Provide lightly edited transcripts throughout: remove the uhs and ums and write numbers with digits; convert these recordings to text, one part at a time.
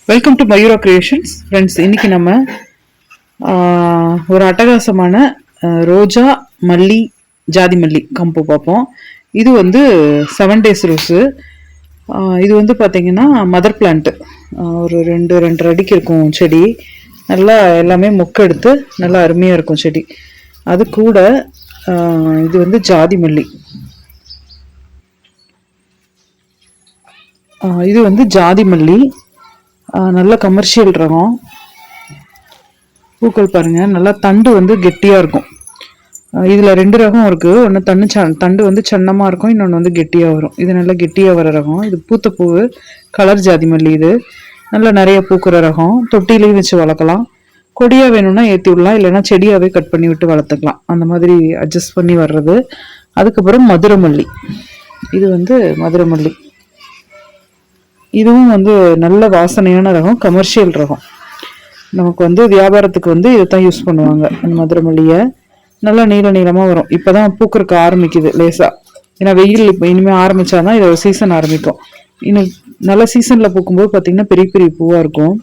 Welcome to Mayura creations friends. இன்னைக்கு நம்ம ஒரு அட்டகாசமான ரோஜா மல்லி ஜாதி மல்லி கம்பு பார்ப்போம். இது வந்து 7 days ரோஸு. இது வந்து பார்த்தீங்கன்னா மதர் பிளான்ட்டு. ஒரு 2-2.5 அடிக்கு இருக்கும் செடி. நல்லா எல்லாமே மொக்கு எடுத்து நல்லா அருமையாக இருக்கும் செடி. அது கூட இது வந்து ஜாதி மல்லி. இது வந்து ஜாதி மல்லி, நல்ல கமர்ஷியல் ரகம். பூக்கள் பாருங்க, நல்லா தண்டு வந்து கெட்டியாக இருக்கும். இதில் 2 ரகம் இருக்குது. ஒன்று தண்டு வந்து சன்னமாக இருக்கும், இன்னொன்று வந்து கெட்டியாக வரும். இது நல்லா கெட்டியாக வர ரகம். இது பூத்த பூவு கலர் ஜாதி மல்லி. இது நல்லா நிறைய பூக்கிற ரகம். தொட்டிலையும் வச்சு வளர்க்கலாம். கொடியாக வேணும்னா ஏற்றி விடலாம், இல்லைன்னா செடியாகவே கட் பண்ணி விட்டு வளர்த்துக்கலாம். அந்த மாதிரி அட்ஜஸ்ட் பண்ணி வர்றது. அதுக்கப்புறம் மதுரை மல்லி. இது வந்து மதுரை மல்லி. இதுவும் வந்து நல்ல வாசனையான ரகம், கமர்ஷியல் ரகம். நமக்கு வந்து வியாபாரத்துக்கு வந்து இதை தான் யூஸ் பண்ணுவாங்க. அந்த மதுரை மல்லியை நல்லா நீளமாக வரும். இப்போ தான் பூக்கிறதுக்கு ஆரம்பிக்குது லேசாக. ஏன்னா வெயில் இப்போ இனிமேல் ஆரம்பித்தாதான் இதோட சீசன் ஆரம்பிக்கும். இன்னும் நல்ல சீசனில் பூக்கும்போது பார்த்திங்கன்னா பெரிய பெரிய பூவாக இருக்கும்.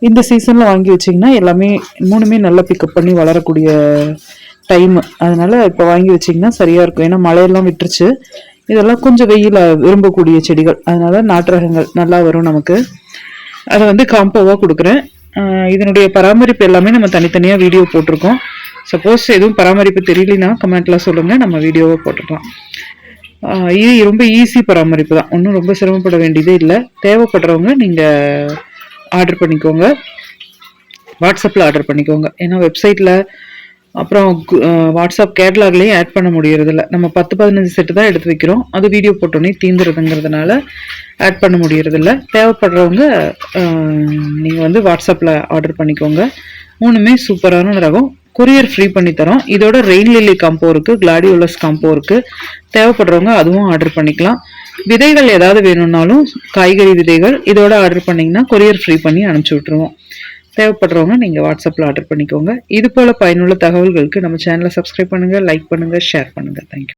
இந்த சீசனில் வாங்கி வச்சிங்கன்னா எல்லாமே 3மே நல்லா பிக்கப் பண்ணி வளரக்கூடிய டைமு. அதனால் இப்போ வாங்கி வச்சிங்கன்னா சரியாக இருக்கும். ஏன்னா மழையெல்லாம் விட்டுருச்சு. இதெல்லாம் கொஞ்சம் வெயில விரும்பக்கூடிய செடிகள், அதனால நாட்டு ரகங்கள் நல்லா வரும் நமக்கு. அதை வந்து காம்போவாக கொடுக்குறேன். இதனுடைய பராமரிப்பு எல்லாமே நம்ம தனித்தனியாக வீடியோ போட்டிருக்கோம். சப்போஸ் எதுவும் பராமரிப்பு தெரியலனா கமெண்ட்ல சொல்லுங்கள், நம்ம வீடியோவை போட்டுக்கலாம். இது ரொம்ப ஈஸி பராமரிப்பு தான், ஒன்றும் ரொம்ப சிரமப்பட வேண்டியதே இல்லை. தேவைப்படுறவங்க நீங்கள் ஆர்டர் பண்ணிக்கோங்க, வாட்ஸ்அப்பில் ஆர்டர் பண்ணிக்கோங்க. ஏன்னா வெப்சைட்டில் அப்புறம் வாட்ஸ்அப் கேட்லாக்லேயும் ஆட் பண்ண முடியறதில்ல. நம்ம 10-15 செட்டு தான் எடுத்து வைக்கிறோம். அது வீடியோ போட்டோன்னே தீந்துருதுங்கிறதுனால ஆட் பண்ண முடியறதில்ல. தேவைப்படுறவங்க நீங்கள் வந்து வாட்ஸ்அப்பில் ஆர்டர் பண்ணிக்கோங்க. 3மே சூப்பரான ரகம். கொரியர் ஃப்ரீ பண்ணி தரோம். இதோட ரெயின் லில்லி காம்போ இருக்குது, கிளாடியோலஸ் காம்போ இருக்குது. தேவைப்படுறவங்க அதுவும் ஆர்டர் பண்ணிக்கலாம். விதைகள் ஏதாவது வேணும்னாலும் காய்கறி விதைகள் இதோட ஆர்டர் பண்ணிங்கன்னா கொரியர் ஃப்ரீ பண்ணி அனுப்பிச்சி விட்ருவோம். தேவைப்படுறவங்க நீங்கள் வாட்ஸ்அப்பில் ஆர்டர் பண்ணிக்கோங்க. இது போல் பயனுள்ள தகவல்களுக்கு நம்ம சேனலை சப்ஸ்கிரைப் பண்ணுங்கள், லைக் பண்ணுங்கள், ஷேர் பண்ணுங்கள். தேங்க்யூ.